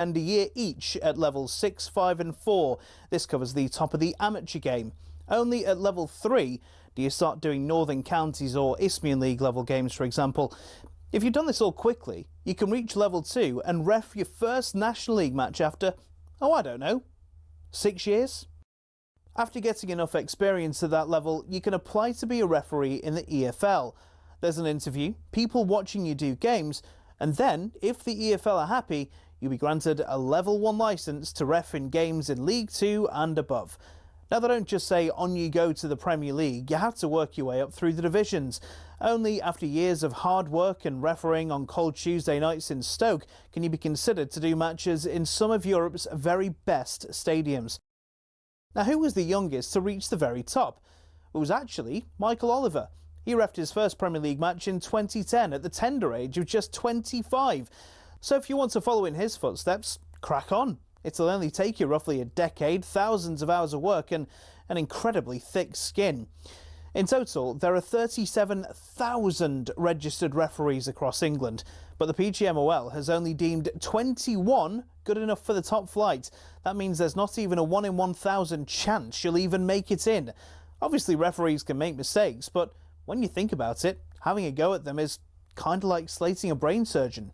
and a year each at levels 6, 5 and 4. This covers the top of the amateur game. Only at level 3 do you start doing Northern Counties or Isthmian League level games, for example. If you've done this all quickly, you can reach level 2 and ref your first National League match after, I don't know, 6 years? After getting enough experience at that level, you can apply to be a referee in the EFL. There's an interview, people watching you do games, and then, if the EFL are happy, you'll be granted a level 1 licence to ref in games in League 2 and above. Now, they don't just say on you go to the Premier League, you have to work your way up through the divisions. Only after years of hard work and refereeing on cold Tuesday nights in Stoke can you be considered to do matches in some of Europe's very best stadiums. Now, who was the youngest to reach the very top? It was actually Michael Oliver. He reffed his first Premier League match in 2010 at the tender age of just 25. So if you want to follow in his footsteps, crack on. It'll only take you roughly a decade, thousands of hours of work and an incredibly thick skin. In total, there are 37,000 registered referees across England, but the PGMOL has only deemed 21 good enough for the top flight. That means there's not even a 1 in 1,000 chance you'll even make it in. Obviously, referees can make mistakes, but when you think about it, having a go at them is kind of like slating a brain surgeon.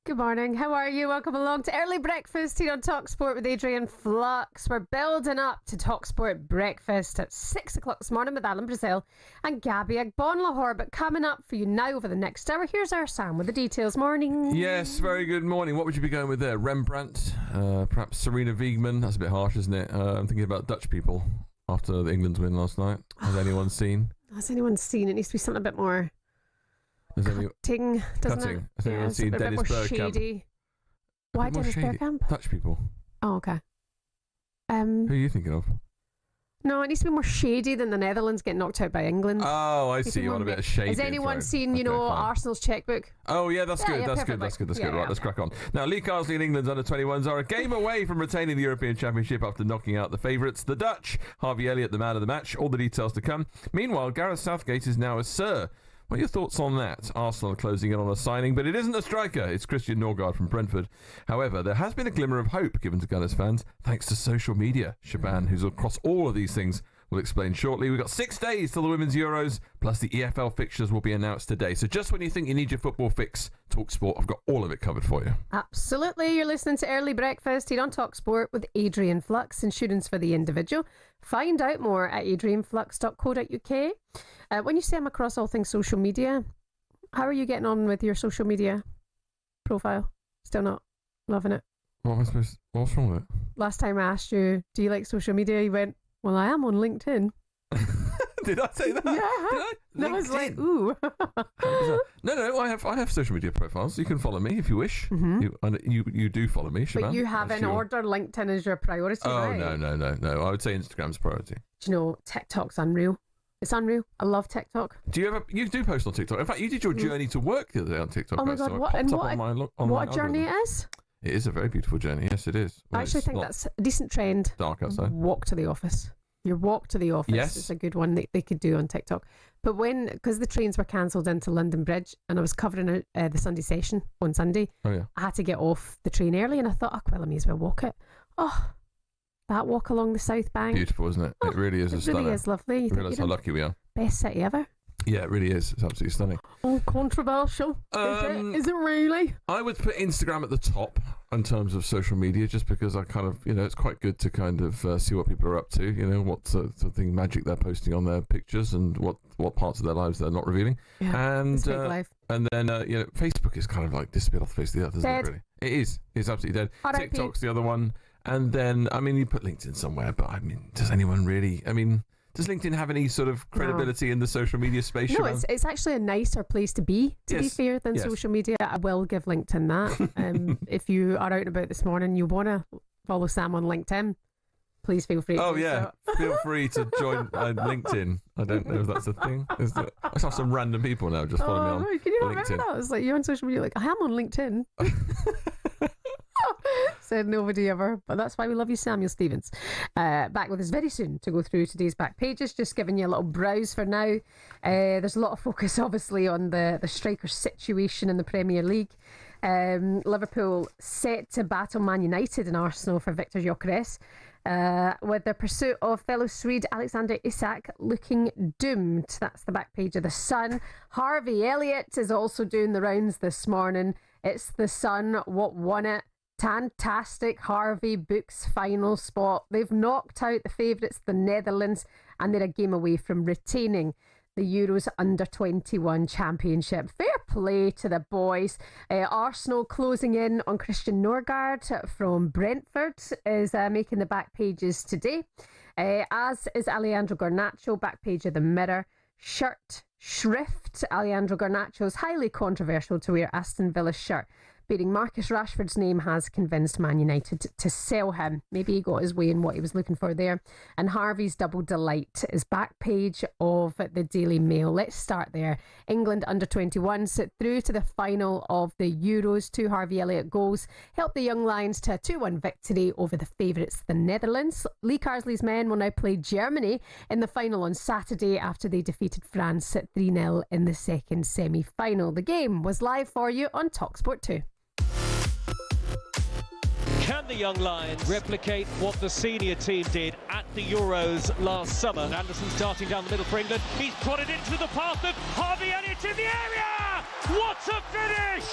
Good morning, how are you? Welcome along to Early Breakfast here on talkSPORT with Adrian Flux. We're building up to talkSPORT Breakfast at 6 o'clock this morning with Alan Brazil and Gabby Agbonlahor. But coming up for you now over the next hour, here's our Sam with the details. Morning. Yes, very good morning. What would you be going with there? Rembrandt, perhaps Serena Wiegmann. That's a bit harsh, isn't it? I'm thinking about Dutch people after the England's win last night. Has anyone seen? Has anyone seen? It needs to be something a bit more... Cutting, doesn't it? Has anyone seen Dennis Bergkamp? Why Dennis Bergkamp? Dutch people. Oh, okay. Who are you thinking of? No, it needs to be more shady than the Netherlands getting knocked out by England. Oh, I see. You want a bit of shade. Has anyone seen, you know, Arsenal's checkbook? Oh, yeah, that's good. That's good. Right, let's crack on. Now, Lee Carsley and England's under-21s are a game away from retaining the European Championship after knocking out the favourites, the Dutch. Harvey Elliott, the man of the match. All the details to come. Meanwhile, Gareth Southgate is now a Sir. What are your thoughts on that? Arsenal closing in on a signing, but it isn't a striker. It's Christian Norgard from Brentford. However, there has been a glimmer of hope given to Gunners fans thanks to social media. Shebahn, who's across all of these things, will explain shortly. We've got 6 days till the Women's Euros, plus the EFL fixtures will be announced today. So just when you think you need your football fix, talkSPORT, I've got all of it covered for you. Absolutely. You're listening to Early Breakfast here on talkSPORT with Adrian Flux, Insurance for the Individual. Find out more at adrianflux.co.uk. When you say I'm across all things social media, how are you getting on with your social media profile? Still not loving it? What's wrong with it? Last time I asked you, do you like social media? You went, well, I am on LinkedIn. Did I say that? Yeah. Did I? No, I was like, ooh. No, I have social media profiles. You can follow me if you wish. Mm-hmm. You do follow me, Shebahn. But you have in order LinkedIn as your priority, right? No. I would say Instagram's priority. Do you know, TikTok's unreal. It's unreal. I love TikTok. You do post on TikTok. In fact, you did your journey to work the other day on TikTok. Oh my God, what a journey it is? It is a very beautiful journey. Yes, it is. I actually think that's a decent trend. Dark outside. Walk to the office. Your walk to the office is a good one that they could do on TikTok. But because the trains were cancelled into London Bridge and I was covering the Sunday session on Sunday, I had to get off the train early and I thought, I may as well walk it. Oh, that walk along the South Bank. Beautiful, isn't it? It really is a stunner. It really is lovely. You realise how lucky we are. Best city ever. Yeah, it really is. It's absolutely stunning. Oh, controversial. Is it really? I would put Instagram at the top in terms of social media, just because I kind of, it's quite good to kind of see what people are up to, what sort of thing magic they're posting on their pictures and what parts of their lives they're not revealing. Yeah, and life. And then, Facebook is kind of like disappeared off the face of the earth, isn't it, really? It is. It's absolutely dead. R.I.P. TikTok's the other one. And then, you put LinkedIn somewhere, but does anyone really, does LinkedIn have any sort of credibility in the social media space? No, it's actually a nicer place to be be fair, than social media. I will give LinkedIn that. If you are out and about this morning, you want to follow Sam on LinkedIn, please feel free. Oh, yeah. Feel free to join LinkedIn. I don't know if that's a thing. I saw some random people now just follow me on Can you not LinkedIn. remember that? It's like, you're on social media, like, I am on LinkedIn. Said nobody ever, but that's why we love you, Samuel Stevens. Back with us very soon to go through today's back pages. Just giving you a little browse for now. There's a lot of focus, obviously, on the striker situation in the Premier League. Liverpool set to battle Man United and Arsenal for Victor Gyökeres, with the pursuit of fellow Swede Alexander Isak looking doomed. That's the back page of The Sun. Harvey Elliott is also doing the rounds this morning. It's The Sun. What won it? Fantastic. Harvey books final spot. They've knocked out the favourites, the Netherlands, and they're a game away from retaining the Euros Under-21 Championship. Fair play to the boys. Arsenal closing in on Christian Norgard from Brentford is making the back pages today, as is Alejandro Garnacho, back page of the Mirror. Shrift. Alejandro Garnacho's highly controversial to wear Aston Villa shirt beating Marcus Rashford's name has convinced Man United to sell him. Maybe he got his way in what he was looking for there. And Harvey's double delight is back page of the Daily Mail. Let's start there. England under-21 sit through to the final of the Euros. 2 Harvey Elliott goals helped the Young Lions to a 2-1 victory over the favourites, the Netherlands. Lee Carsley's men will now play Germany in the final on Saturday after they defeated France at 3-0 in the second semi-final. The game was live for you on talkSPORT 2. Can the Young Lions replicate what the senior team did at the Euros last summer? Anderson starting down the middle for England. He's prodded into the path of Harvey Elliott in the area! What a finish!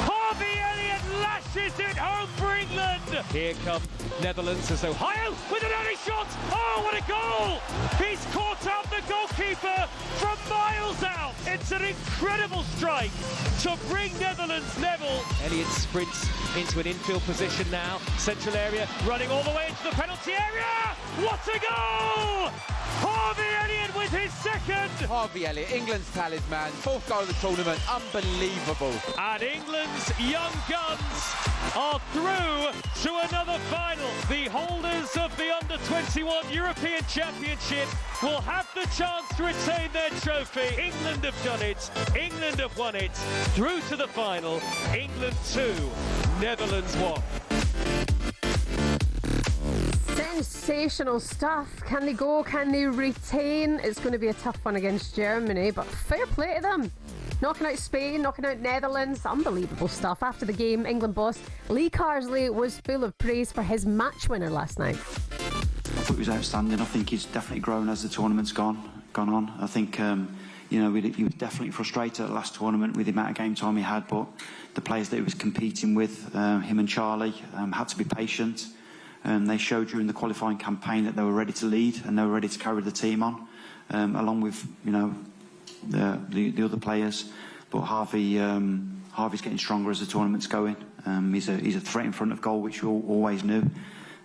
Harvey Elliott lashes it home for England! Here come Netherlands as Ohio with an early shot! Oh, what a goal! He's caught out the goalkeeper from miles out! It's an incredible strike to bring Netherlands level. Elliott sprints into an infield position now. Central area, running all the way into the penalty area! What a goal! Harvey Elliott with his second! Harvey Elliott, England's talisman, 4th goal of the tournament, unbelievable. And England's young guns are through to another final. The holders of the Under-21 European Championship will have the chance to retain their trophy. England have done it. England have won it. Through to the final. England 2, Netherlands 1. Sensational stuff. Can they go? Can they retain? It's going to be a tough one against Germany, but fair play to them. Knocking out Spain, knocking out Netherlands. Unbelievable stuff. After the game, England boss Lee Carsley was full of praise for his match winner last night. I thought he was outstanding. I think he's definitely grown as the tournament's gone on. I think he was definitely frustrated at the last tournament with the amount of game time he had, but the players that he was competing with, him and Charlie, had to be patient. They showed during the qualifying campaign that they were ready to lead and they were ready to carry the team on, along with the other players. But Harvey's getting stronger as the tournament's going. He's a threat in front of goal, which we always knew.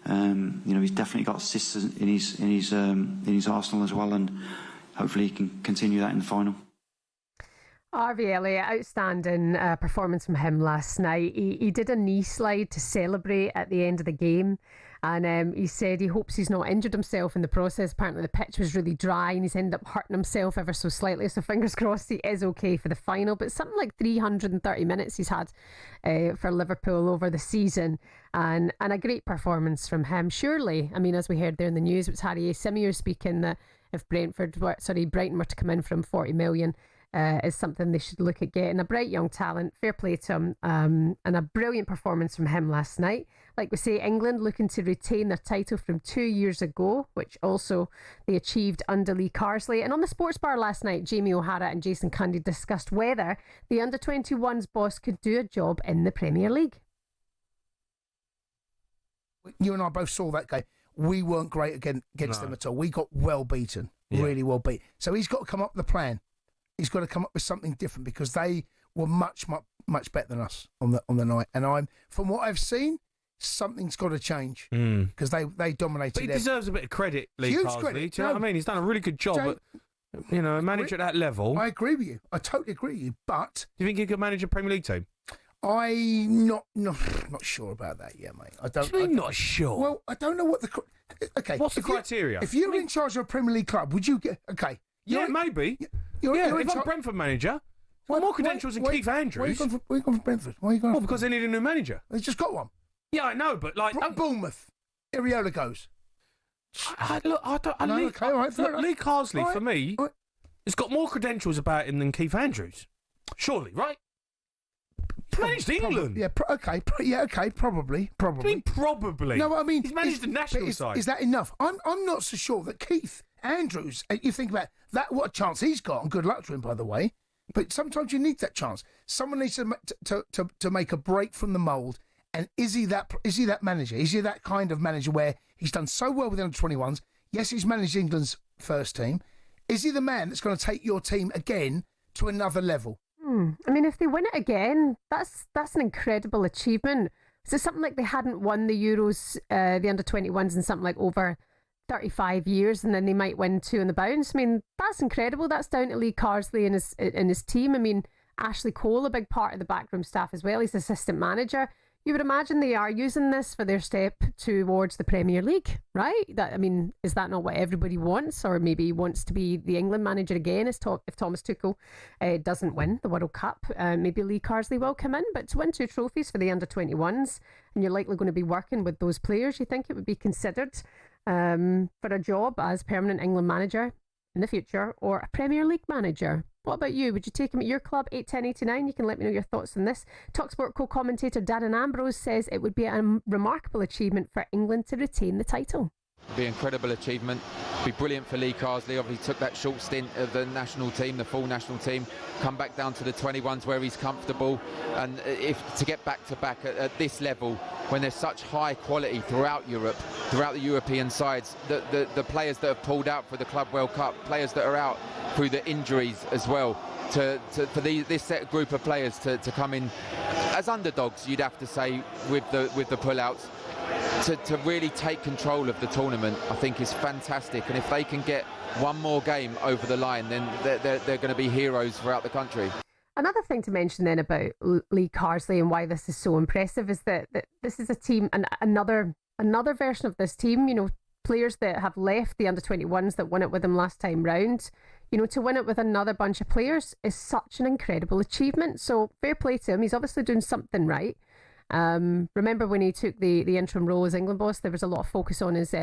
He's definitely got assists in his arsenal as well, and hopefully he can continue that in the final. Harvey Elliott, outstanding performance from him last night. He did a knee slide to celebrate at the end of the game, and he said he hopes he's not injured himself in the process. Apparently the pitch was really dry and he's ended up hurting himself ever so slightly, so fingers crossed he is okay for the final. But something like 330 minutes he's had for Liverpool over the season, and a great performance from him. Surely, I mean, as we heard there in the news, it was Harry Symeou speaking that if Brighton were to come in from 40 million, is something they should look at getting. A bright young talent, fair play to him, and a brilliant performance from him last night. Like we say, England looking to retain their title from 2 years ago, which also they achieved under Lee Carsley. And on the sports bar last night, Jamie O'Hara and Jason Cundy discussed whether the under-21s boss could do a job in the Premier League. You and I both saw that game. We weren't great against them at all. We got well beaten, really well beaten. So he's got to come up with a plan. He's got to come up with something different because they were much better than us on the night. And from what I've seen, something's got to change because they dominated. But he deserves a bit of credit, Lee Carsley. Credit. Do you know what I mean? He's done a really good job at, a manager at that level. I agree with you. I totally agree with you. But do you think he could manage a Premier League team? I'm not sure about that yet, mate. What do you mean not sure? Well, I don't know what the... Okay. What's the criteria? If you're in charge of a Premier League club, would you get... Okay. Yeah, maybe. If I'm Brentford manager, more credentials than Keith Andrews. Why are you going for Brentford? Why are you going Well, because they need a new manager. They just got one. Yeah, I know, but like... Bournemouth. Iriola goes. Lee Carsley, for me, has got more credentials about him than Keith Andrews. Surely, right? Managed England. Probably. I mean, probably. No, I mean... He's managed the national side. Is that enough? I'm not so sure that Keith Andrews, you think about that, what a chance he's got, and good luck to him, by the way, but sometimes you need that chance. Someone needs to make a break from the mould, and is he that manager? Is he that kind of manager where he's done so well with the under-21s? Yes, he's managed England's first team. Is he the man that's going to take your team again to another level? I mean, if they win it again, that's an incredible achievement. Is it something like they hadn't won the Euros, the under-21s, in something like over 35 years, and then they might win 2 on the bounce? I mean, that's incredible. That's down to Lee Carsley and his team. I mean, Ashley Cole, a big part of the backroom staff as well. He's the assistant manager. You would imagine they are using this for their step towards the Premier League, right? Is that not what everybody wants? Or maybe wants to be the England manager again if Thomas Tuchel doesn't win the World Cup. Maybe Lee Carsley will come in, but to win 2 trophies for the under-21s, and you're likely going to be working with those players, you think it would be considered for a job as permanent England manager in the future, or a Premier League manager? What about you? Would you take him at your club? 81089. You can let me know your thoughts on this. talkSPORT co-commentator Darren Ambrose says it would be a remarkable achievement for England to retain the title. It'd be an incredible achievement. It'd be brilliant for Lee Carsley. Obviously took that short stint of the national team, the full national team, come back down to the 21s where he's comfortable, and if to get back to back at this level when there's such high quality throughout Europe, throughout the European sides, the players that have pulled out for the Club World Cup, players that are out through the injuries as well, for this set group of players to come in as underdogs, you'd have to say, with the pullouts. To really take control of the tournament, I think is fantastic. And if they can get one more game over the line, then they're going to be heroes throughout the country. Another thing to mention then about Lee Carsley and why this is so impressive is that this is a team, and another version of this team, players that have left the under-21s that won it with him last time round. To win it with another bunch of players is such an incredible achievement. So fair play to him. He's obviously doing something right. Remember when he took the interim role as England boss, there was a lot of focus on his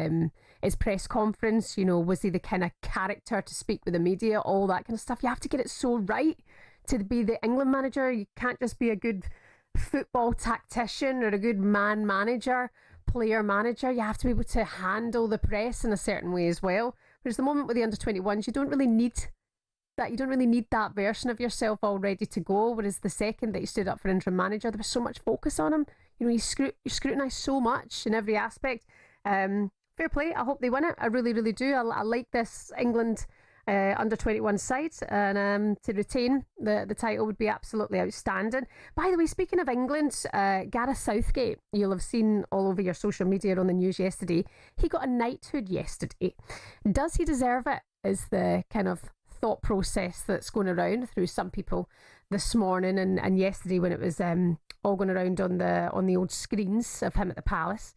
press conference. Was he the kind of character to speak with the media, all that kind of stuff. You have to get it so right to be the England manager. You can't just be a good football tactician or a good player manager. You have to be able to handle the press in a certain way as well. Whereas the moment with the under-21s, you don't really need that. You don't really need that version of yourself all ready to go. Whereas the second that you stood up for interim manager, there was so much focus on him. You scrutinised so much in every aspect. Fair play. I hope they win it. I really, really do. I like this England under-21 side, and to retain the title would be absolutely outstanding. By the way, speaking of England, Gareth Southgate, you'll have seen all over your social media on the news yesterday, he got a knighthood yesterday. Does he deserve it? Is the kind of thought process that's going around through some people this morning and yesterday when it was all going around on the old screens of him at the Palace,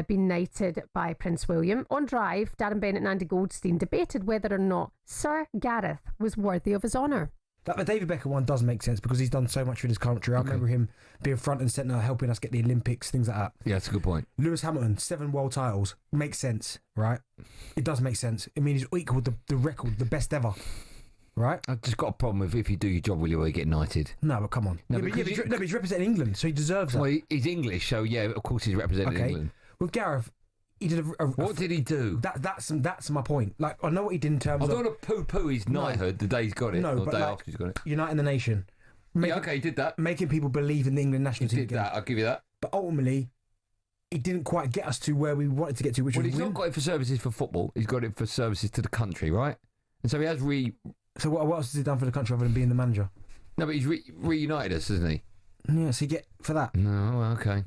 being knighted by Prince William. On Drive, Darren Bennett and Andy Goldstein debated whether or not Sir Gareth was worthy of his honour. The David Beckham one does make sense because he's done so much for his country. I remember him being front and centre, helping us get the Olympics, things like that. Yeah, that's a good point. Lewis Hamilton, 7 world titles. Makes sense, right? It does make sense. I mean, he's equalled the record, the best ever. right? I've just got a problem with if you do your job really well, you get knighted. No, but come on. No, but he's representing England, so he deserves that. Well, he's English, so yeah, of course he's representing England. With Gareth, he did what did he do? That's my point. Like, I know what he did in terms of... I don't want to poo-poo his knighthood the day he's got it, or the day after he's got it. Uniting the nation. He did that. Making people believe in the England national team. He did that, I'll give you that. But ultimately, he didn't quite get us to where we wanted to get to, which was he's not got it for services for football, he's got it for services to the country, right? And so he has So what else has he done for the country other than being the manager? No, but he's reunited us, hasn't he? Yeah, so you get for that. No, okay.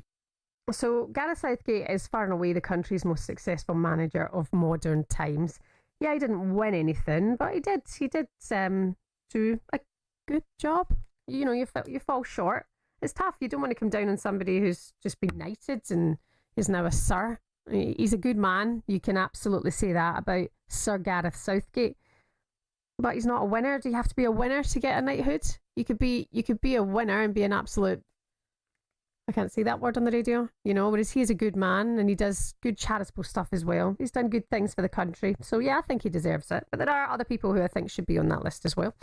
So Gareth Southgate is far and away the country's most successful manager of modern times. Yeah, he didn't win anything, but he did do a good job. You know, you fall short. It's tough. You don't want to come down on somebody who's just been knighted and is now a sir. He's a good man. You can absolutely say that about Sir Gareth Southgate. But he's not a winner. Do you have to be a winner to get a knighthood? You could be a winner and be an absolute... I can't say that word on the radio, you know, whereas he is a good man and he does good charitable stuff as well. He's done good things for the country. So, yeah, I think he deserves it. But there are other people who I think should be on that list as well.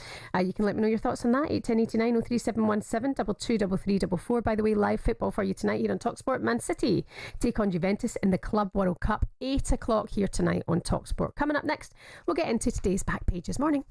You can let me know your thoughts on that. 81089 03717 223344. By the way, live football for you tonight here on talkSPORT. Man City take on Juventus in the Club World Cup. 8 o'clock here tonight on talkSPORT. Coming up next, we'll get into today's back pages. Morning.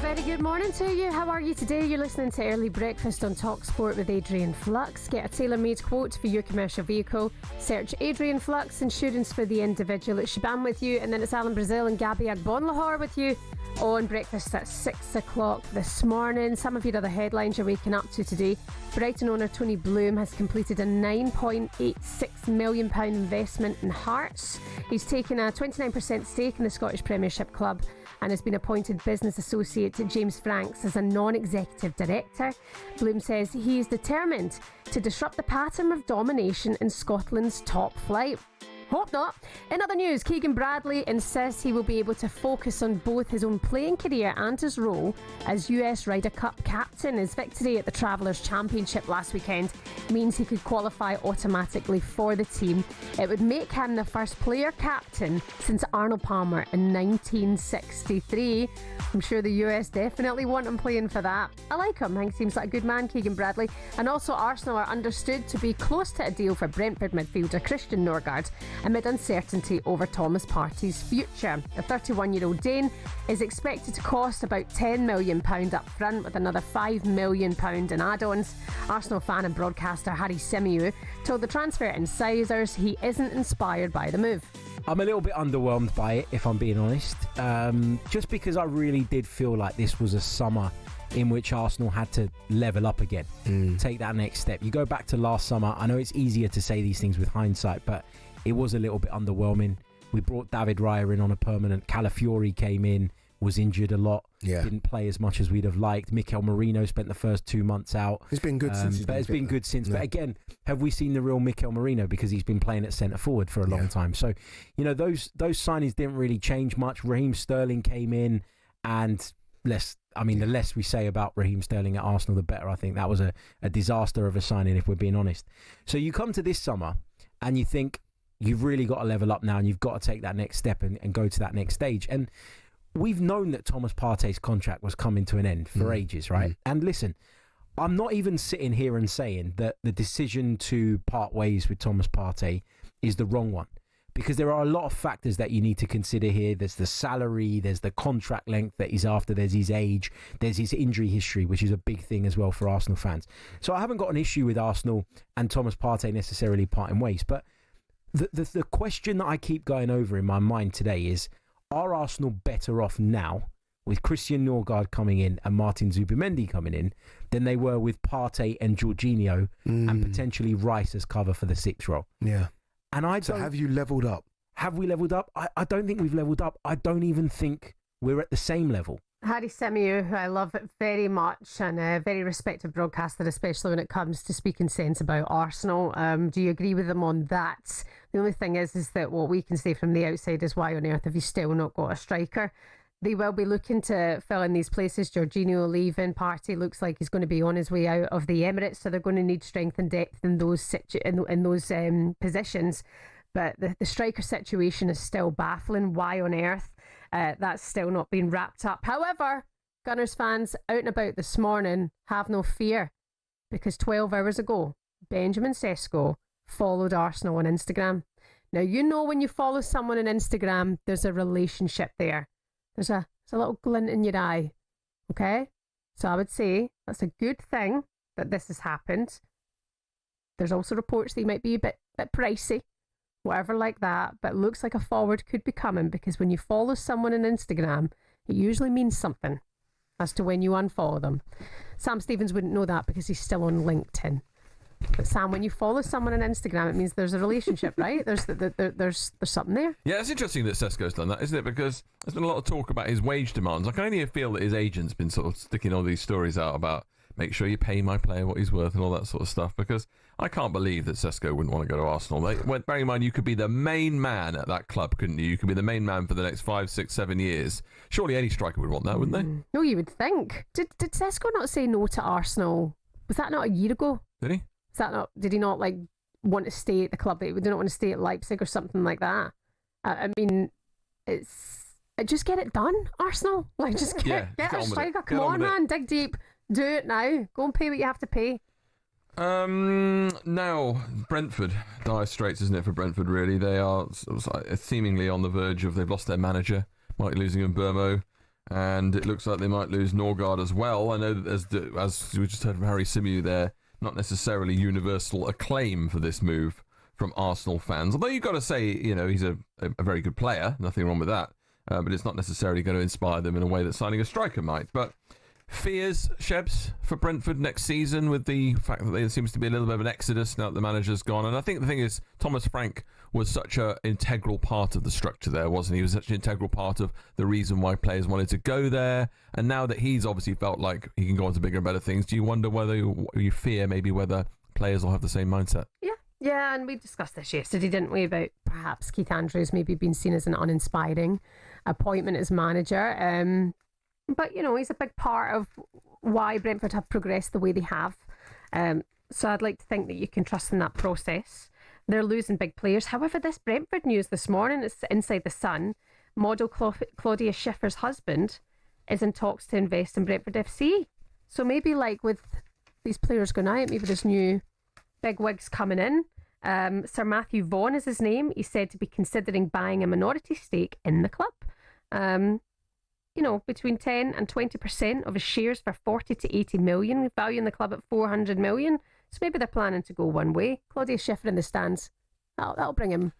Very good morning to you. How are you today? You're listening to Early Breakfast on talkSPORT with Adrian Flux. Get a tailor-made quote for your commercial vehicle. Search Adrian Flux Insurance for the individual. It's Shebahn with you, and then it's Alan Brazil and Gabby Agbonlahor with you. on breakfast at 6 o'clock this morning. Some of your other headlines you're waking up to today. Brighton owner Tony Bloom has completed a £9.86 million investment in Hearts. He's taken a 29% stake in the Scottish Premiership club and has been appointed business associate to James Franks as a non-executive director. Bloom says he is determined to disrupt the pattern of domination in Scotland's top flight. Hope not. In other news, Keegan Bradley insists he will be able to focus on both his own playing career and his role as US Ryder Cup captain. His victory at the Travellers' Championship last weekend means he could qualify automatically for the team. It would make him the first player captain since Arnold Palmer in 1963. I'm sure the US definitely want him playing for that. I like him. I think he seems like a good man, Keegan Bradley. And also Arsenal are understood to be close to a deal for Brentford midfielder Christian Norgard amid uncertainty over Thomas Partey's future. The 31-year-old Dane is expected to cost about £10 million up front, with another £5 million in add-ons. Arsenal fan and broadcaster Harry Symeou told the Transfer Insiders he isn't inspired by the move. I'm a little bit underwhelmed by it, if I'm being honest, just because I really did feel like this was a summer in which Arsenal had to level up again, take that next step. You go back to last summer, I know it's easier to say these things with hindsight, but it was a little bit underwhelming. We brought David Raya in on a permanent. Calafiori came in, was injured a lot, didn't play as much as we'd have liked. Mikel Merino spent the first 2 months out. It's been good since. But it's been good since. But again, have we seen the real Mikel Merino? Because he's been playing at centre forward for a long time. So, you know, those signings didn't really change much. Raheem Sterling came in, and the less we say about Raheem Sterling at Arsenal, the better. I think that was a disaster of a signing, if we're being honest. So you come to this summer and you think, you've really got to level up now and you've got to take that next step and go to that next stage. And we've known that Thomas Partey's contract was coming to an end for ages, right? And listen, I'm not even sitting here and saying that the decision to part ways with Thomas Partey is the wrong one, because there are a lot of factors that you need to consider here. There's the salary, there's the contract length that he's after, there's his age, there's his injury history, which is a big thing as well for Arsenal fans. So I haven't got an issue with Arsenal and Thomas Partey necessarily parting ways, but the question that I keep going over in my mind today is, are Arsenal better off now with Christian Norgard coming in and Martin Zubimendi coming in than they were with Partey and Jorginho and potentially Rice as cover for the sixth role? Yeah. And so have you levelled up? Have we levelled up? I don't think we've levelled up. I don't even think we're at the same level. Harry Symeou, who I love very much, and a very respected broadcaster, especially when it comes to speaking sense about Arsenal. Do you agree with him on that? The only thing is that what we can say from the outside is, why on earth have you still not got a striker? They will be looking to fill in these places. Jorginho leaving, Partey looks like he's going to be on his way out of the Emirates, so they're going to need strength and depth in those positions. But the striker situation is still baffling. Why on earth? That's still not been wrapped up. However, Gunners fans out and about this morning, have no fear, because 12 hours ago, Benjamin Sesko followed Arsenal on Instagram. Now, you know when you follow someone on Instagram, there's a relationship there. There's a little glint in your eye, okay? So I would say that's a good thing that this has happened. There's also reports that he might be a bit pricey, whatever like that, but it looks like a forward could be coming, because when you follow someone on Instagram, it usually means something as to when you unfollow them. Sam Stevens wouldn't know that because he's still on LinkedIn. But Sam, when you follow someone on Instagram, it means there's a relationship, right? There's something there. Yeah, it's interesting that Sesko's done that, isn't it? Because there's been a lot of talk about his wage demands. I can only feel that his agent's been sort of sticking all these stories out about, make sure you pay my player what he's worth and all that sort of stuff, because I can't believe that Sesko wouldn't want to go to Arsenal. Bearing in mind, you could be the main man at that club, couldn't you? You could be the main man for the next 5, 6, 7 years. Surely any striker would want that, wouldn't they? No, you would think. Did Sesko not say no to Arsenal? Was that not a year ago? Did he? Did he not want to stay at the club? That he didn't want to stay at Leipzig or something like that? I mean, just get it done, Arsenal. Just get a striker. Come on, man, dig deep. Do it now. Go and pay what you have to pay. Now, Brentford. Dire straits, isn't it, for Brentford, really? They are seemingly on the verge of, they've lost their manager, might losing Mbeumo, and it looks like they might lose Norgard as well. I know that as we just heard from Harry Symeou there, not necessarily universal acclaim for this move from Arsenal fans. Although you've got to say, he's a very good player, nothing wrong with that. but it's not necessarily going to inspire them in a way that signing a striker might. But fears, Shebs, for Brentford next season with the fact that there seems to be a little bit of an exodus now that the manager's gone. And I think the thing is, Thomas Frank was such an integral part of the structure there, wasn't he? He was such an integral part of the reason why players wanted to go there. And now that he's obviously felt like he can go on to bigger and better things, do you wonder whether you fear maybe whether players will have the same mindset? Yeah, and we discussed this yesterday, didn't we, about perhaps Keith Andrews maybe being seen as an uninspiring appointment as manager. But, you know, he's a big part of why Brentford have progressed the way they have. So I'd like to think that you can trust in that process. They're losing big players. However, this Brentford news this morning, it's inside the Sun. Model Claudia Schiffer's husband is in talks to invest in Brentford FC. So maybe like with these players going out, maybe there's new big wigs coming in. Sir Matthew Vaughan is his name. He's said to be considering buying a minority stake in the club. You know, between 10 and 20% of his shares for 40 to 80 million, valuing the club at 400 million. So maybe they're planning to go one way. Claudia Schiffer in the stands. That'll bring him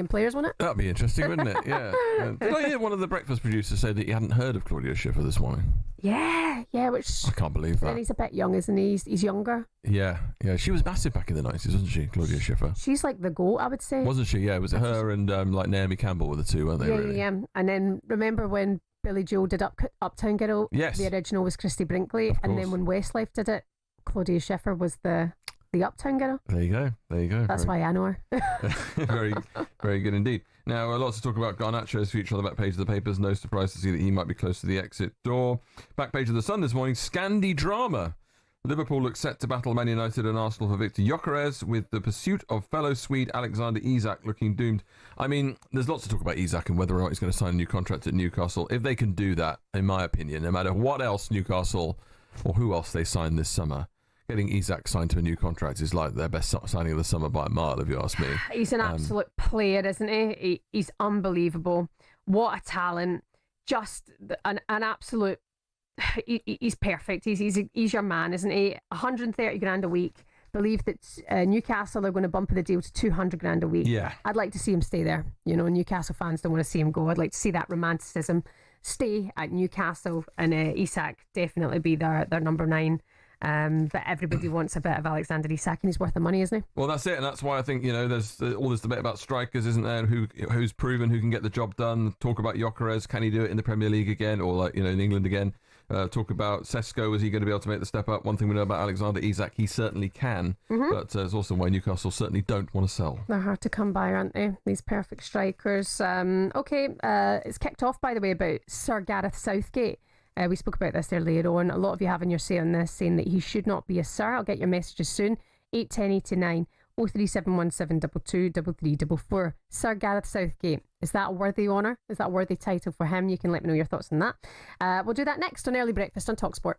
players, won't it? That'd be interesting, wouldn't it? Yeah. Did I hear one of the breakfast producers say that he hadn't heard of Claudia Schiffer this morning? Yeah, which I can't believe that. And he's a bit young, isn't he? He's younger. Yeah. She was massive back in the 90s, wasn't she, Claudia Schiffer? She's like the GOAT, I would say. Wasn't she? Yeah, was it her and like Naomi Campbell were the two, weren't they? Yeah. And then remember when Billy Joel did Uptown Girl? Yes. The original was Christy Brinkley, and then when Westlife did it, Claudia Schiffer was the Uptown Girl. There you go. That's why I know her. Very, very good indeed. Now, lots to talk about Garnacho's future on the back page of the papers. No surprise to see that he might be close to the exit door. Back page of the Sun this morning, Scandi drama. Liverpool looks set to battle Man United and Arsenal for Victor Gyökeres, with the pursuit of fellow Swede Alexander Isak looking doomed. I mean, there's lots to talk about Isak and whether or not he's going to sign a new contract at Newcastle. If they can do that, in my opinion, no matter what else Newcastle or who else they sign this summer, getting Isak signed to a new contract is like their best signing of the summer by a mile, if you ask me. He's an absolute player, isn't he? He's unbelievable. What a talent. Just an absolute... He's perfect. He's your man, isn't he? 130 grand a week. Believe that Newcastle are going to bump the deal to 200 grand a week. Yeah. I'd like to see him stay there. You know, Newcastle fans don't want to see him go. I'd like to see that romanticism stay at Newcastle, and Isak definitely be their number 9. But everybody wants a bit of Alexander Isak, and he's worth the money, isn't he? Well, that's it, and that's why I think, you know, there's all this debate about strikers, isn't there? Who's proven who can get the job done. Talk about Gyökeres, can he do it in the Premier League again, or like, you know, in England again? Talk about Sesko, is he going to be able to make the step up? One thing we know about Alexander Isak, he certainly can, but there's also why Newcastle certainly don't want to sell. They're hard to come by, aren't they? These perfect strikers. It's kicked off, by the way, about Sir Gareth Southgate. We spoke about this earlier on. A lot of you having your say on this, saying that he should not be a sir. I'll get your messages soon. 81089 03717 223344. Sir Gareth Southgate. Is that a worthy honour? Is that a worthy title for him? You can let me know your thoughts on that. We'll do that next on Early Breakfast on talkSPORT.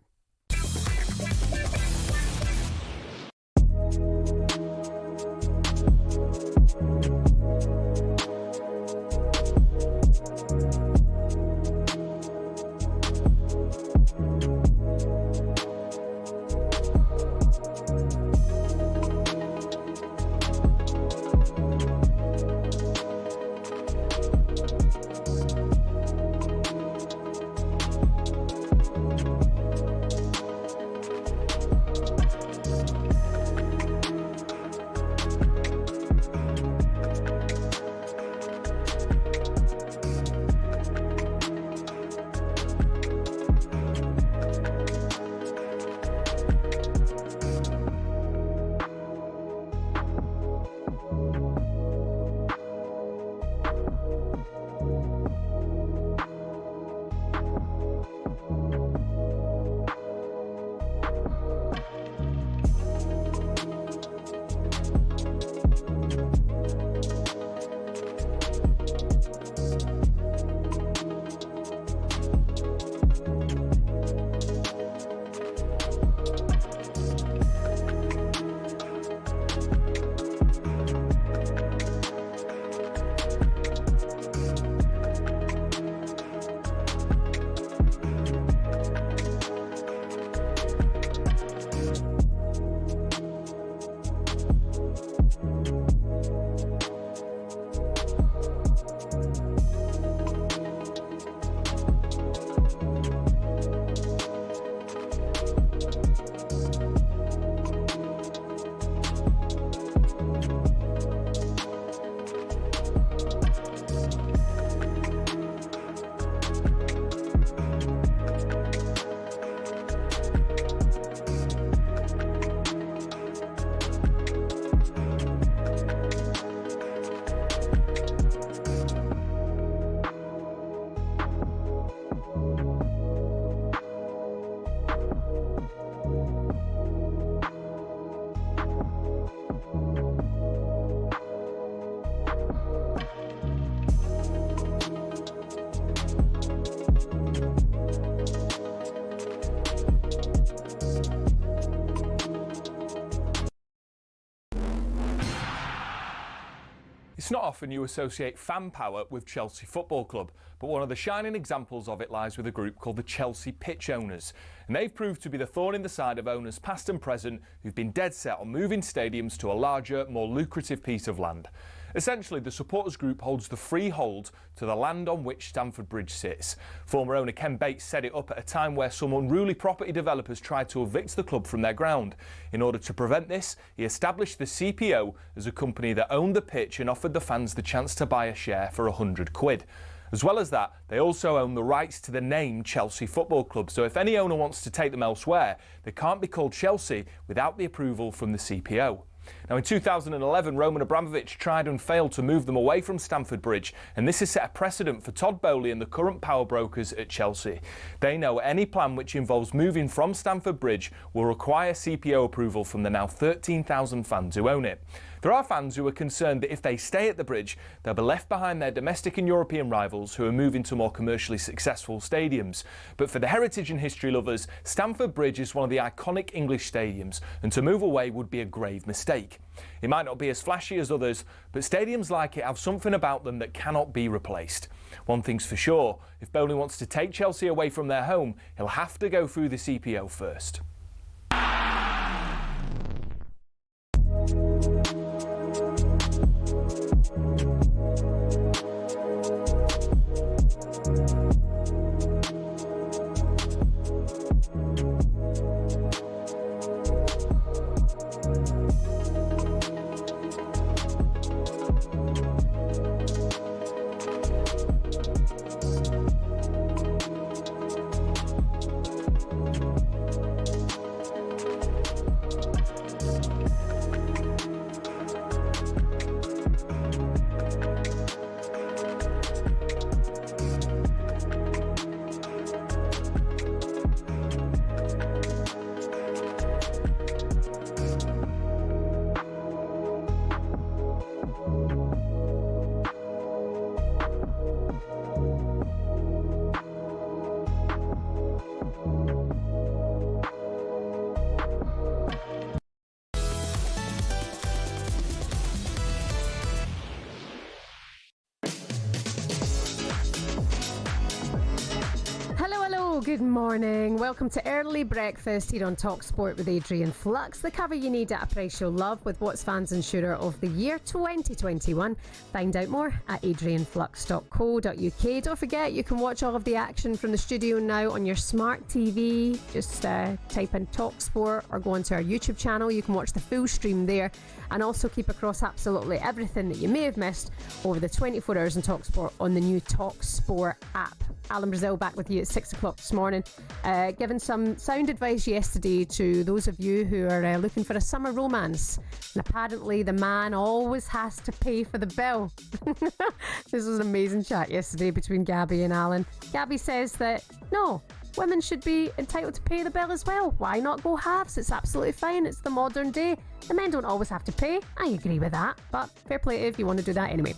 It's not often you associate fan power with Chelsea Football Club, but one of the shining examples of it lies with a group called the Chelsea Pitch Owners. And they've proved to be the thorn in the side of owners past and present who've been dead set on moving stadiums to a larger, more lucrative piece of land. Essentially, the supporters group holds the freehold to the land on which Stamford Bridge sits. Former owner Ken Bates set it up at a time where some unruly property developers tried to evict the club from their ground. In order to prevent this, he established the CPO as a company that owned the pitch and offered the fans the chance to buy a share for £100. As well as that, they also own the rights to the name Chelsea Football Club, so if any owner wants to take them elsewhere, they can't be called Chelsea without the approval from the CPO. Now, in 2011, Roman Abramovich tried and failed to move them away from Stamford Bridge, and this has set a precedent for Todd Bowley and the current power brokers at Chelsea. They know any plan which involves moving from Stamford Bridge will require CPO approval from the now 13,000 fans who own it. There are fans who are concerned that if they stay at the bridge, they'll be left behind their domestic and European rivals who are moving to more commercially successful stadiums. But for the heritage and history lovers, Stamford Bridge is one of the iconic English stadiums, and to move away would be a grave mistake. It might not be as flashy as others, but stadiums like it have something about them that cannot be replaced. One thing's for sure, if Bowley wants to take Chelsea away from their home, he'll have to go through the CPO first. Good morning. Welcome to Early Breakfast here on talkSPORT with Adrian Flux. The cover you need at a price you'll love with What's Fans Insurer of the Year 2021. Find out more at adrianflux.co.uk. Don't forget, you can watch all of the action from the studio now on your smart TV. Just type in talkSPORT or go onto our YouTube channel. You can watch the full stream there and also keep across absolutely everything that you may have missed over the 24 hours in talkSPORT on the new talkSPORT app. Alan Brazil back with you at 6 o'clock this morning, giving some sound advice yesterday to those of you who are looking for a summer romance. And apparently the man always has to pay for the bill. This was an amazing chat yesterday between Gabby and Alan. Gabby says that, no, women should be entitled to pay the bill as well. Why not go halves? It's absolutely fine. It's the modern day. The men don't always have to pay. I agree with that, but fair play if you want to do that anyway.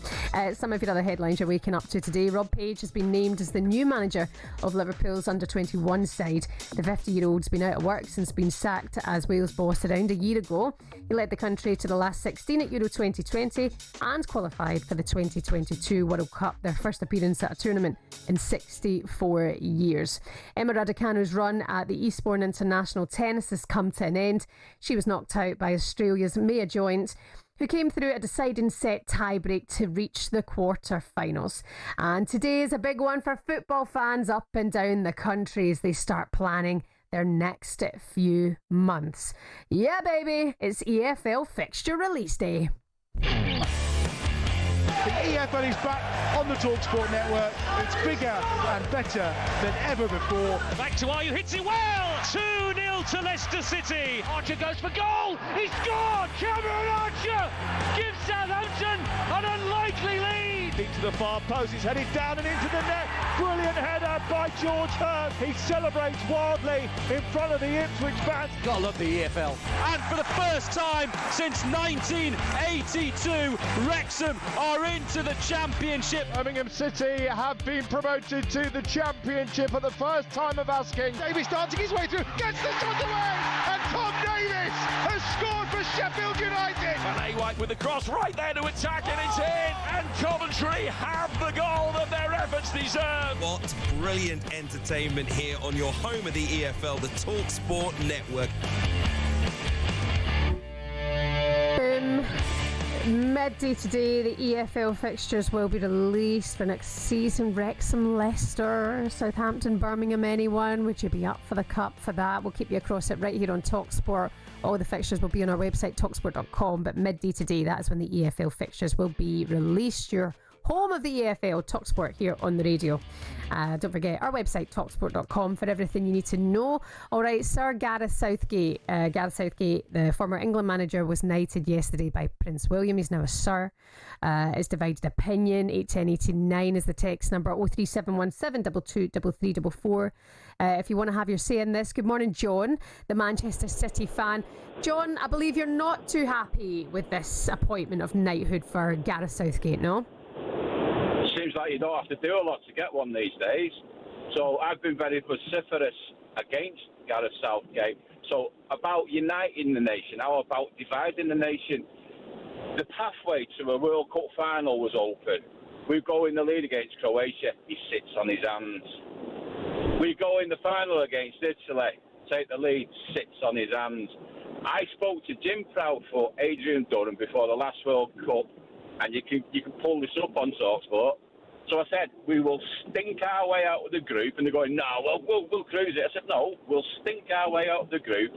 Some of your other headlines you're waking up to today. Rob Page has been named as the new manager of Liverpool's under-21 side. The 50-year-old's been out of work since being sacked as Wales boss around a year ago. He led the country to the last 16 at Euro 2020 and qualified for the 2022 World Cup, their first appearance at a tournament in 64 years. Emma Raducanu's run at the Eastbourne International Tennis has come to an end. She was knocked out by Australia's Maya Joint, who came through a deciding set tie-break to reach the quarter-finals. And today is a big one for football fans up and down the country as they start planning their next few months. Yeah, baby, it's EFL fixture release day. The EFL is back on the talkSPORT network. It's bigger and better than ever before. Back to Ayew, hits it well! 2-0 to Leicester City. Archer goes for goal. He scored! Cameron Archer gives Southampton an unlikely lead. Into the far post, it's headed down and into the net. Brilliant header by George Hurst. He celebrates wildly in front of the Ipswich fans. Gotta love the EFL. And for the first time since 1982, Wrexham are into the Championship. Birmingham City have been promoted to the Championship for the first time of asking. Davies starting his way through, gets the shot away, and Tom Davis has scored for Sheffield United. Van White with the cross right there to attack, and it's in. And Coventry have the goal that their efforts deserve. What brilliant entertainment here on your home of the EFL, the talkSPORT network. Midday today, the EFL fixtures will be released for next season. Wrexham, Leicester, Southampton, Birmingham, anyone? Would you be up for the cup for that? We'll keep you across it right here on talkSPORT. All the fixtures will be on our website, talksport.com. But midday today, that is when the EFL fixtures will be released. Your home of the EFL, talkSPORT here on the radio. Don't forget our website, talksport.com, for everything you need to know. All right, Sir Gareth Southgate. Gareth Southgate, the former England manager, was knighted yesterday by Prince William. He's now a Sir. It's divided opinion. 81089 is the text number. 03717 223344. If you want to have your say in this. Good morning, John, the Manchester City fan. John, I believe you're not too happy with this appointment of knighthood for Gareth Southgate, no? Seems like you don't have to do a lot to get one these days. So I've been very vociferous against Gareth Southgate. So about uniting the nation, how about dividing the nation? The pathway to a World Cup final was open. We go in the lead against Croatia, he sits on his hands. We go in the final against Italy, take the lead, sits on his hands. I spoke to Jim Proudfoot, Adrian Durham before the last World Cup, and you can pull this up on talkSPORT. So I said, we will stink our way out of the group. And they're going, no, we'll cruise it. I said, no, we'll stink our way out of the group.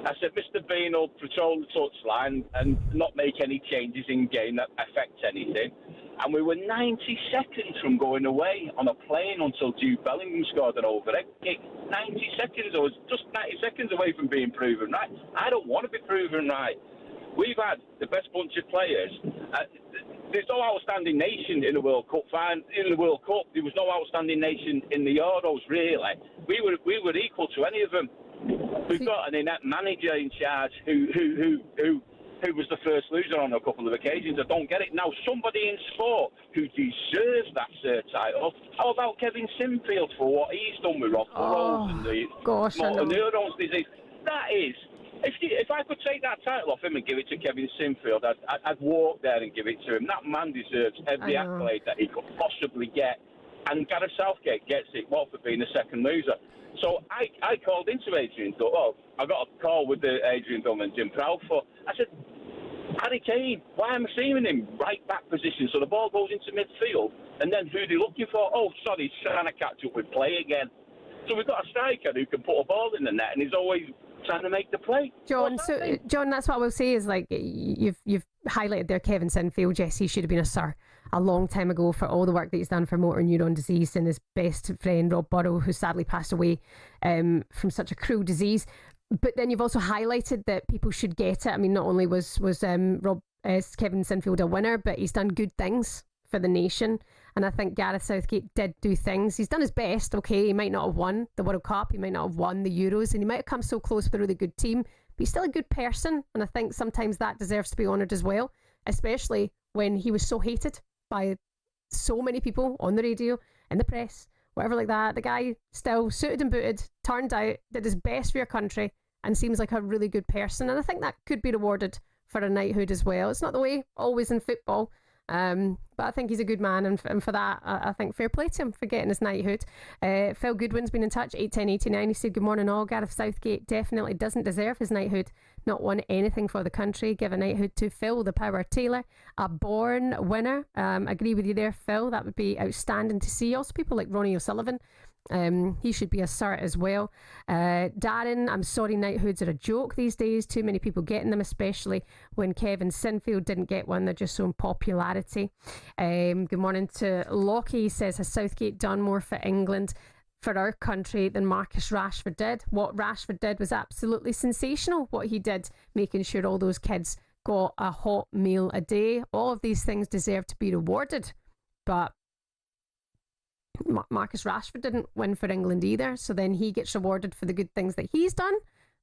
I said, Mr. Bean will patrol the touchline and not make any changes in game that affect anything. And we were 90 seconds from going away on a plane until Jude Bellingham scored an overhead kick. 90 seconds. I was just 90 seconds away from being proven right. I don't want to be proven right. We've had the best bunch of players. There's no outstanding nation in the World Cup. In the World Cup, there was no outstanding nation in the Euros, really. We were equal to any of them. We've got an inept manager in charge who was the first loser on a couple of occasions. I don't get it. Now, somebody in sport who deserves that title. How about Kevin Sinfield for what he's done with Rob Rose and the motor neurons disease? That is... If I could take that title off him and give it to Kevin Sinfield, I'd walk there and give it to him. That man deserves every accolade that he could possibly get. And Gareth Southgate gets it, for being the second loser. So I called into Adrian Dunham. Well, I got a call with Adrian Dunham and Jim Proudfoot. I said, Harry Kane, why am I seeing him right back position? So the ball goes into midfield, and then who are they looking for? Oh, sorry, he's trying to catch up with play again. So we've got a striker who can put a ball in the net, and he's always trying to make the play. John, John, that's what I will say is, like, you've highlighted there Kevin Sinfield. Yes, he should have been a Sir a long time ago for all the work that he's done for motor neuron disease, and his best friend Rob Burrow, who sadly passed away from such a cruel disease. But then you've also highlighted that people should get it. I mean, not only was Kevin Sinfield a winner, but he's done good things for the nation. And I think Gareth Southgate did do things. He's done his best. Okay, he might not have won the World Cup, he might not have won the Euros, and he might have come so close with a really good team, but he's still a good person. And I think sometimes that deserves to be honoured as well, especially when he was so hated by so many people on the radio, in the press, whatever like that. The guy still suited and booted, turned out, did his best for your country, and seems like a really good person. And I think that could be rewarded for a knighthood as well. It's not the way always in football. But I think he's a good man, and for that I think fair play to him for getting his knighthood. Phil Goodwin's been in touch, 81089. He said, good morning all. Gareth Southgate definitely doesn't deserve his knighthood. Not won anything for the country. Give a knighthood to Phil the Power Taylor, a born winner. Agree with you there, Phil. That would be outstanding to see. Also people like Ronnie O'Sullivan, he should be a Sir as well. Darren, I'm sorry, knighthoods are a joke these days. Too many people getting them, especially when Kevin Sinfield didn't get one. They're just so in popularity. Good morning to Lockie. He says, has Southgate done more for England, for our country, than Marcus Rashford did? What Rashford did was absolutely sensational. What he did, making sure all those kids got a hot meal a day. All of these things deserve to be rewarded, but Marcus Rashford didn't win for England either, so then he gets rewarded for the good things that he's done,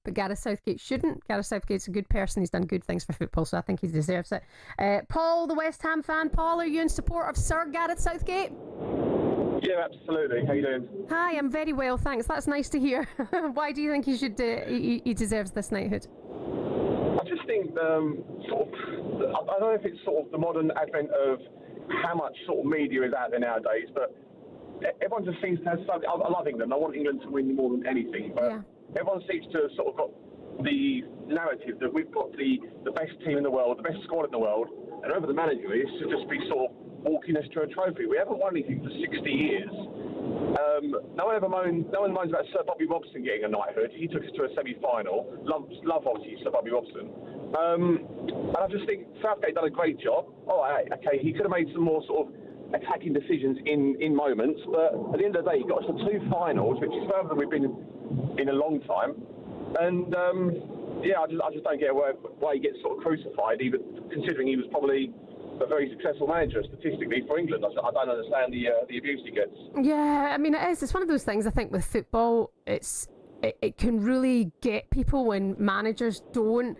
but Gareth Southgate shouldn't. Gareth Southgate's a good person. He's done good things for football, so I think he deserves it. Paul, the West Ham fan. Paul, are you in support of Sir Gareth Southgate? Yeah, absolutely. How you doing? Hi, I'm very well, thanks. That's nice to hear. Why do you think he should? He deserves this knighthood? I just think, I don't know if it's sort of the modern advent of how much sort of media is out there nowadays, but everyone just seems to have something. I love England. I want England to win more than anything, but everyone seems to have sort of got the narrative that we've got the best team in the world, the best squad in the world, and whoever the manager is should just be sort of walking us to a trophy. We haven't won anything for 60 years. No one moans about Sir Bobby Robson getting a knighthood. He took us to a semi-final. Love obviously Sir Bobby Robson. And I just think Southgate done a great job. Okay, he could have made some more sort of attacking decisions in moments, but at the end of the day, he got us to 2 finals, which is further than we've been in a long time. And I just don't get why he gets sort of crucified, even considering he was probably a very successful manager statistically for England. I don't understand the abuse he gets. Yeah, I mean, it is. It's one of those things, I think, with football, it can really get people when managers don't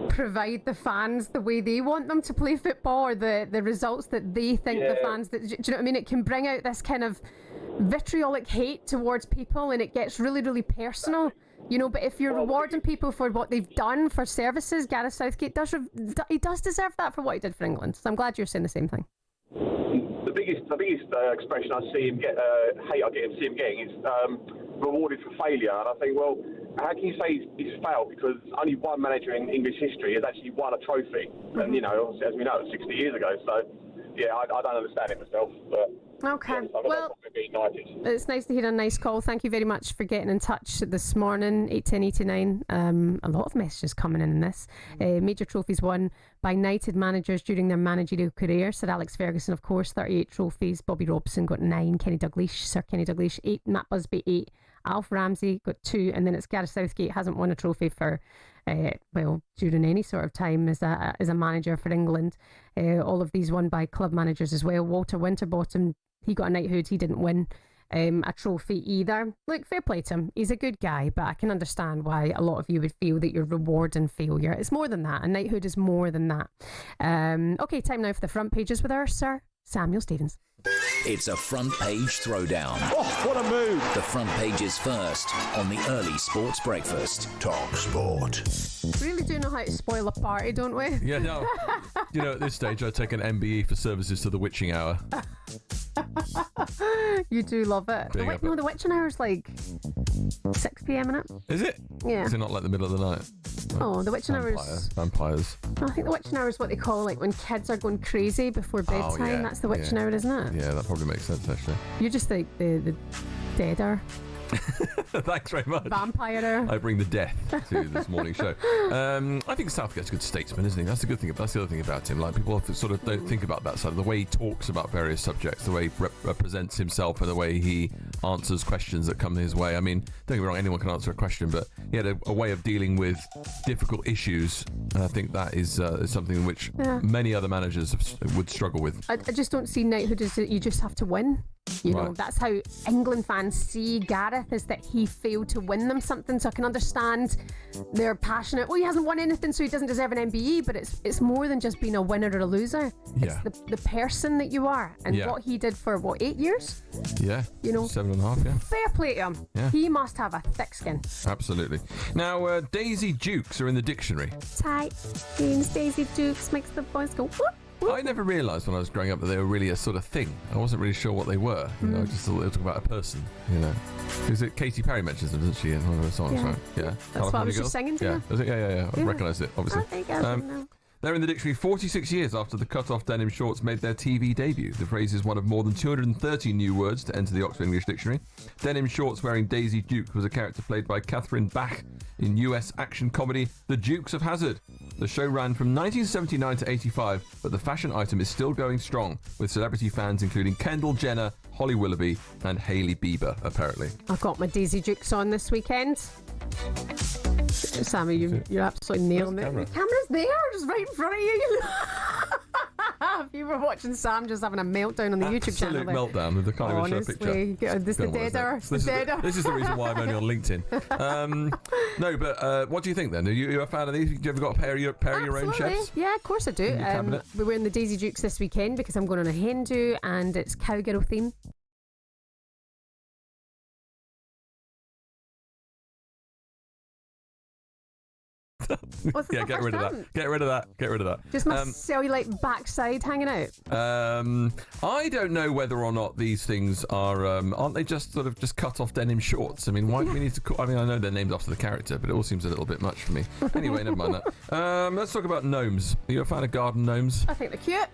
provide the fans the way they want them to play football, or the results that they think the fans... Do you know what I mean? It can bring out this kind of vitriolic hate towards people, and it gets really, really personal. You know, but if you're rewarding people for what they've done for services, Gareth Southgate does deserve that for what he did for England. So I'm glad you're saying the same thing. The biggest expression I see him get, hate I see him getting is rewarded for failure. And I think, well, how can you say he's failed? Because only one manager in English history has actually won a trophy. Mm-hmm. And, you know, as we know, 60 years ago. So, yeah, I don't understand it myself. But okay, well, it's nice to hear a nice call. Thank you very much for getting in touch this morning. 81089. A lot of messages coming in this. Major trophies won by knighted managers during their managerial career. Sir Alex Ferguson, of course, 38 trophies. Bobby Robson got 9. Sir Kenny Dalglish 8. Matt Busby 8. Alf Ramsey got 2, and then it's Gareth Southgate hasn't won a trophy for during any sort of time as a manager for England. All of these won by club managers as well. Walter Winterbottom, he got a knighthood. He didn't win a trophy either. Look, fair play to him. He's a good guy, but I can understand why a lot of you would feel that you're rewarding failure. It's more than that. A knighthood is more than that. Okay, time now for the front pages with our Sir Samuel Stevens. It's a front page throwdown. Oh, what a move! The front page is first on the early sports breakfast. talkSPORT. Really do know how to spoil a party, don't we? Yeah, no. You know, at this stage, I take an MBE for services to the witching hour. You do love it. The witching hour is like 6 p.m, innit? Is it? Yeah. Is it not like the middle of the night? Oh, the witching hour is... Vampires. No, I think the witching hour is what they call like when kids are going crazy before bedtime. Oh, yeah. That's the witching hour, isn't it? Yeah, that probably makes sense, actually. You're just like the deader. Thanks very much. Vampire. I bring the death to this morning show. I think Southgate's a good statesman, isn't he? That's the good thing. That's the other thing about him. Like, people sort of don't think about that side. The way he talks about various subjects, the way he represents himself, and the way he answers questions that come his way. I mean, don't get me wrong, anyone can answer a question, but he had a way of dealing with difficult issues, and I think that is something which many other managers would struggle with. I just don't see knighthood as that you just have to win. You know, that's how England fans see Gareth, is that he failed to win them something. So I can understand they're passionate. Well, he hasn't won anything, so he doesn't deserve an MBE. But it's more than just being a winner or a loser. Yeah. It's the person that you are, and what he did for 8 years. Yeah. You know, 7.5. Yeah. Fair play to him. Yeah. He must have a thick skin. Absolutely. Now, Daisy Dukes are in the dictionary. Tight jeans, Daisy Dukes makes the boys go whoop. I never realised when I was growing up that they were really a sort of thing. I wasn't really sure what they were. You know, I just thought they were talking about a person. You know, is it Katy Perry mentions them, doesn't she, in one of her songs? Yeah, right? Yeah. That's what I was just singing to you. Was it? Yeah. I recognised it, obviously. I think I know. They're in the dictionary 46 years after the cut-off denim shorts made their TV debut. The phrase is one of more than 230 new words to enter the Oxford English Dictionary. Denim shorts wearing Daisy Duke was a character played by Catherine Bach in US action comedy The Dukes of Hazzard. The show ran from 1979 to 85, but the fashion item is still going strong, with celebrity fans including Kendall Jenner, Holly Willoughby and Hailey Bieber, apparently. I got my Daisy Dukes on this weekend. Sammy, you're absolutely nailing it. The camera's there, just right in front of you. If you were watching Sam just having a meltdown on the YouTube channel. Absolute meltdown. They can't even show a picture. This is the reason why I'm only on LinkedIn. No, but what do you think then? Are you a fan of these? Have you ever got a pair of your own chefs? Yeah, of course I do. We're wearing the Daisy Dukes this weekend because I'm going on a hen do and it's cowgirl theme. What's the Yeah, get rid of that. Get rid of that. Get rid of that. Just my cellulite backside hanging out. I don't know whether or not these things are, aren't they just sort of just cut off denim shorts? I mean, why do we need to call, I mean, I know they're named after the character, but it all seems a little bit much for me. Anyway, never mind that. Let's talk about gnomes. Are you a fan of garden gnomes? I think they're cute.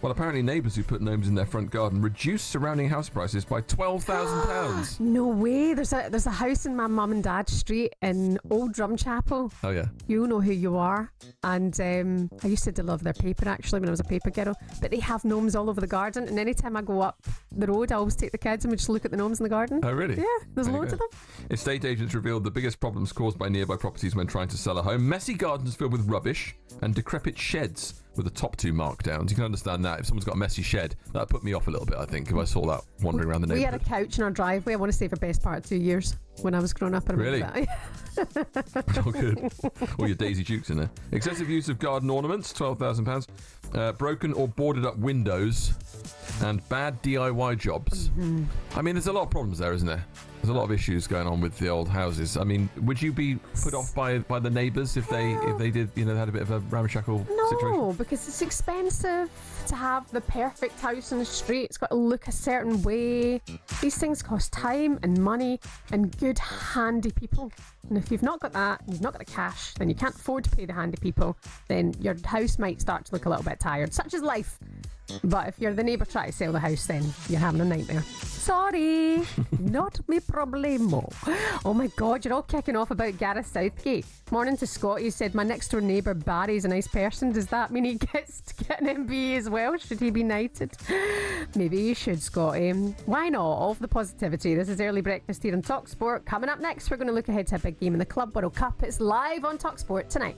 Well, apparently neighbours who put gnomes in their front garden reduced surrounding house prices by £12,000. No way. There's a house in my mum and dad's street in Old Drumchapel. Oh, yeah. You know who you are. And I used to love their paper, actually, when I was a paper girl. But they have gnomes all over the garden. And anytime I go up the road, I always take the kids and we just look at the gnomes in the garden. Oh, really? Yeah, there's loads of them. Estate agents revealed the biggest problems caused by nearby properties when trying to sell a home. Messy gardens filled with rubbish and decrepit sheds with the top two markdowns. You can understand that. If someone's got a messy shed, that'd put me off a little bit, I think, if I saw that wandering around the neighbourhood. We had a couch in our driveway, I want to say, for best part of 2 years when I was growing up. I remember that. Oh, good. All your Daisy Dukes in there. Excessive use of garden ornaments, £12,000. Broken or boarded up windows and bad DIY jobs. Mm-hmm. I mean, there's a lot of problems there, isn't there? There's a lot of issues going on with the old houses. I mean, would you be put off by the neighbours if they did, you know, had a bit of a ramshackle situation? No, because it's expensive to have the perfect house in the street. It's got to look a certain way. These things cost time and money and good, handy people. And if you've not got that, you've not got the cash, then you can't afford to pay the handy people, then your house might start to look a little bit tired. Such is life. But if you're the neighbour trying to sell the house, then you're having a nightmare. Sorry, not me problemo. Oh my God, you're all kicking off about Gareth Southgate. Morning to Scott. He said, my next door neighbour Barry's a nice person. Does that mean he gets to get an MBE as well? Should he be knighted? Maybe you should, Scotty. Why not? All for the positivity. This is Early Breakfast here on talkSPORT. Coming up next, we're going to look ahead to a big game in the Club World Cup. It's live on talkSPORT tonight.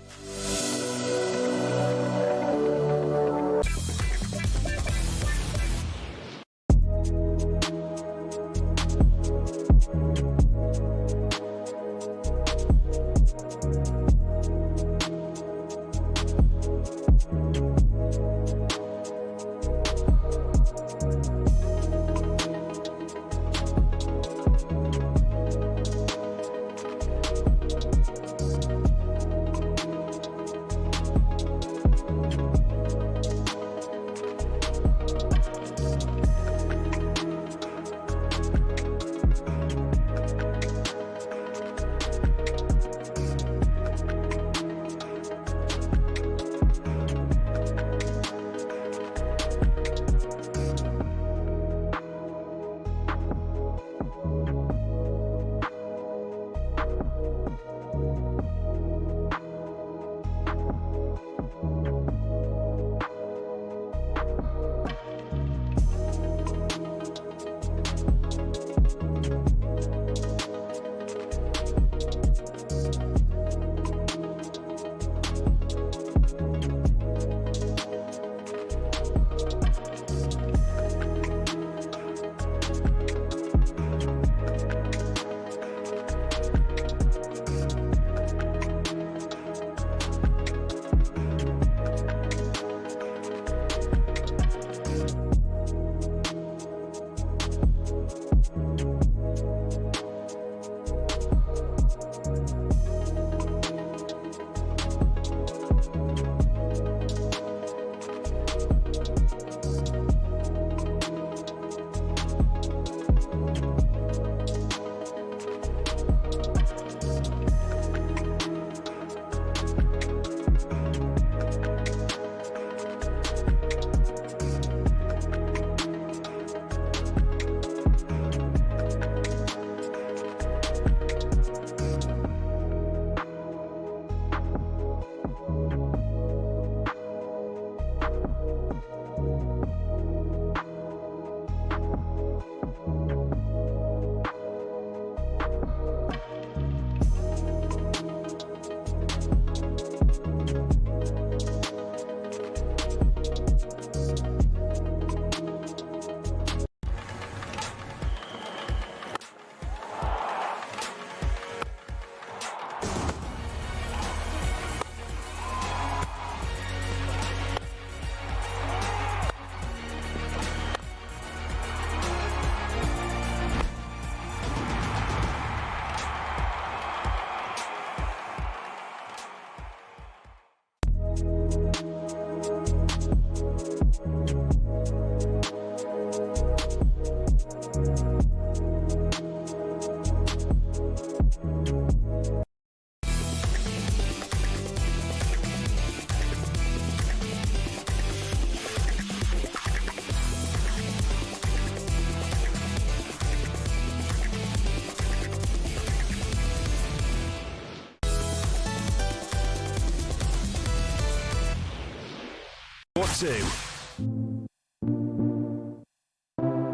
What two?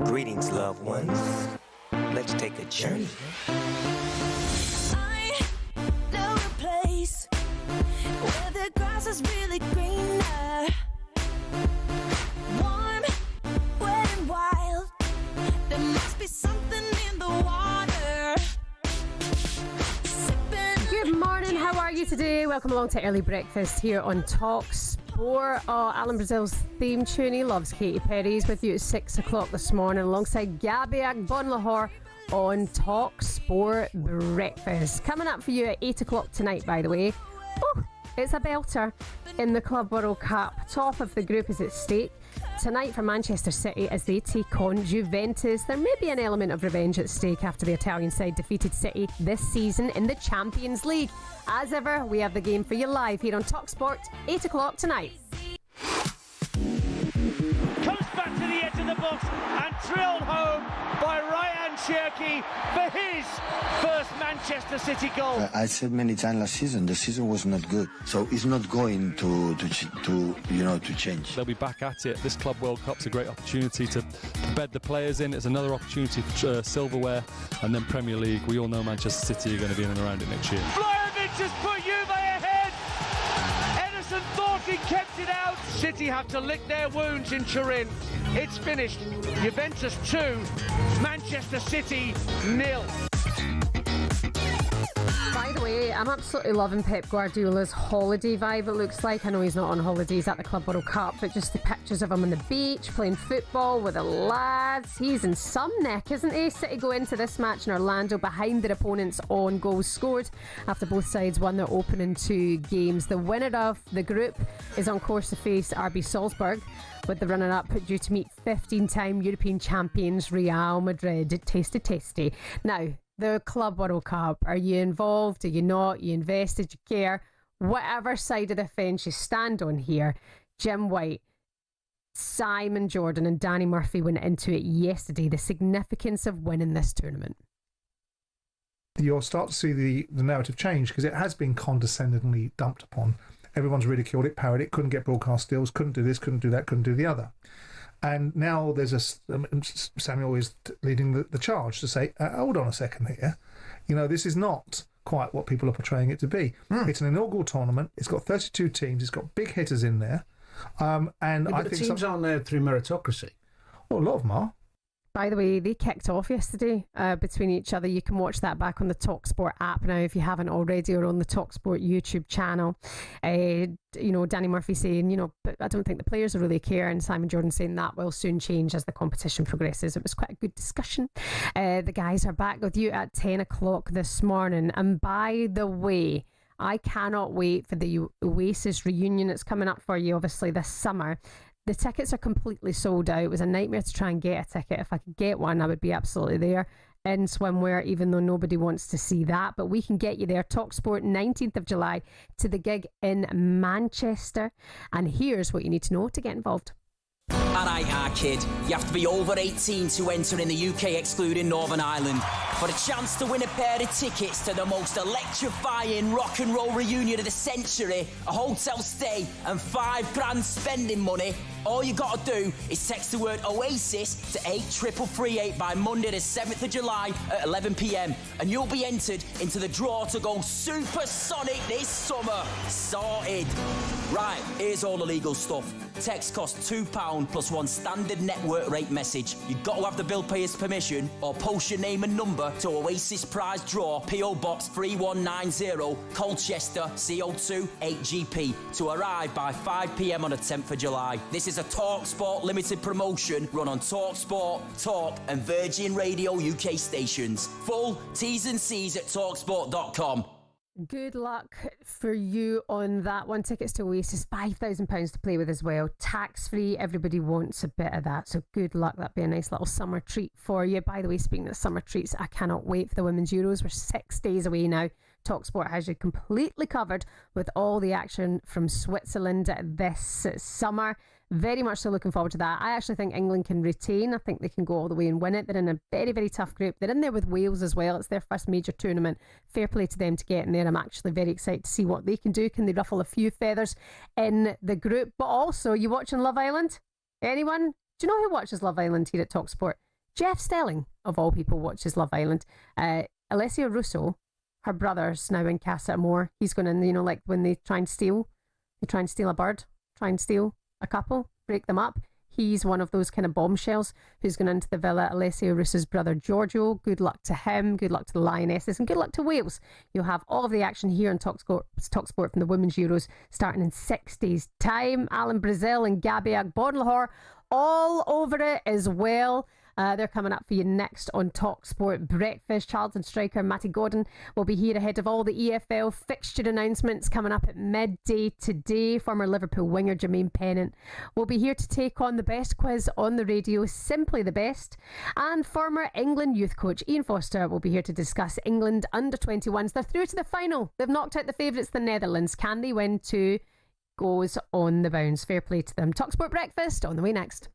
Greetings, loved ones. Let's take a journey. I know a place where the grass is really greener. Warm, wet and wild. There must be something in the water. Good morning, how are you today? Welcome along to Early Breakfast here on talkSPORT. Alan Brazil's theme tune, he loves Katy Perry's with you at 6 o'clock this morning alongside Gabi Agbonlahor on talkSPORT Breakfast. Coming up for you at 8 o'clock tonight, by the way. Oh, it's a belter in the Club World Cup. Top of the group is at stake tonight for Manchester City as they take on Juventus. There may be an element of revenge at stake after the Italian side defeated City this season in the Champions League. As ever, we have the game for you live here on talkSPORT, 8 o'clock tonight. Comes back to the edge of the box and drilled home by Ryan Cherki for his first Manchester City goal. I said many times last season, the season was not good, so it's not going to change. They'll be back at it. This Club World Cup's a great opportunity to bed the players in. It's another opportunity for silverware, and then Premier League. We all know Manchester City are going to be in and around it next year. Vlahovic has put Juve ahead. Edison thought he kept it out. City have to lick their wounds in Turin. It's finished. Juventus 2, Manchester City 0. By the way, I'm absolutely loving Pep Guardiola's holiday vibe, it looks like. I know he's not on holidays at the Club World Cup, but just the pictures of him on the beach playing football with the lads. He's in some neck, isn't he? City go into this match in Orlando behind their opponents on goals scored after both sides won their opening 2 games. The winner of the group is on course to face RB Salzburg, with the runner-up due to meet 15-time European champions Real Madrid. Tasty. Now, the Club World Cup. Are you involved? Are you not? You invested? You care? Whatever side of the fence you stand on here, Jim White, Simon Jordan and Danny Murphy went into it yesterday. The significance of winning this tournament. You'll start to see the narrative change because it has been condescendingly dumped upon. Everyone's ridiculed it, parodied it, couldn't get broadcast deals, couldn't do this, couldn't do that, couldn't do the other. And now there's Samuel is leading the charge to say, hold on a second here. You know, this is not quite what people are portraying it to be. It's an inaugural tournament. It's got 32 teams. It's got big hitters in there. But I think teams aren't there through meritocracy. Well, a lot of them are. By the way, they kicked off yesterday between each other. You can watch that back on the talkSPORT app now if you haven't already, or on the talkSPORT YouTube channel. Danny Murphy saying, but I don't think the players will really care, and Simon Jordan saying that will soon change as the competition progresses. It was quite a good discussion. The guys are back with you at 10 o'clock this morning. And by the way, I cannot wait for the Oasis reunion. It's coming up for you, obviously, this summer. The tickets are completely sold out. It was a nightmare to try and get a ticket. If I could get one, I would be absolutely there in swimwear, even though nobody wants to see that. But we can get you there. talkSPORT, 19th of July, to the gig in Manchester. And here's what you need to know to get involved. Alright, kid, you have to be over 18 to enter in the UK excluding Northern Ireland. For a chance to win a pair of tickets to the most electrifying rock and roll reunion of the century, a hotel stay and £5,000 spending money, all you gotta do is text the word Oasis to 83338 by Monday the 7th of July at 11 p.m. and you'll be entered into the draw to go supersonic this summer. Sorted. Right, here's all the legal stuff. Text costs £2 plus one standard network rate message. You've got to have the bill payer's permission or post your name and number to Oasis Prize Draw, P.O. Box 3190, Colchester, CO2 8GP, to arrive by 5 p.m. on the 10th of July. This is a talkSPORT limited promotion run on talkSPORT, Talk and Virgin Radio UK stations. Full T's and C's at talksport.com. Good luck for you on that one. Tickets to Oasis, £5,000 to play with as well. Tax-free, everybody wants a bit of that. So good luck. That'd be a nice little summer treat for you. By the way, speaking of summer treats, I cannot wait for the Women's Euros. We're 6 days away now talkSPORT has you completely covered with all the action from Switzerland this summer. Very much so looking forward to that. I actually think England can retain. I think they can go all the way and win it. They're in a very, very tough group. They're in there with Wales as well. It's their first major tournament. Fair play to them to get in there. I'm actually very excited to see what they can do. Can they ruffle a few feathers in the group? But also, you watching Love Island? Anyone? Do you know who watches Love Island here at talkSPORT? Jeff Stelling, of all people, watches Love Island. Alessia Russo, her brother's now in Casa Amor. He's going in, like when they try and steal a bird, try and steal a couple, break them up. He's one of those kind of bombshells who's going into the villa. Alessia Russo's brother Giorgio. Good luck to him. Good luck to the Lionesses, and good luck to Wales. You'll have all of the action here on talkSPORT from the Women's Euros starting in 6 days' time. Alan Brazil and Gabby Agbonlahor all over it as well. They're coming up for you next on talkSPORT Breakfast. Charlton striker Matty Gordon will be here ahead of all the EFL fixture announcements coming up at midday today. Former Liverpool winger Jermaine Pennant will be here to take on the best quiz on the radio, Simply the Best. And former England youth coach Ian Foster will be here to discuss England under-21s. They're through to the final. They've knocked out the favourites, the Netherlands. Can they win? 2 goes on the bounce. Fair play to them. talkSPORT Breakfast on the way next.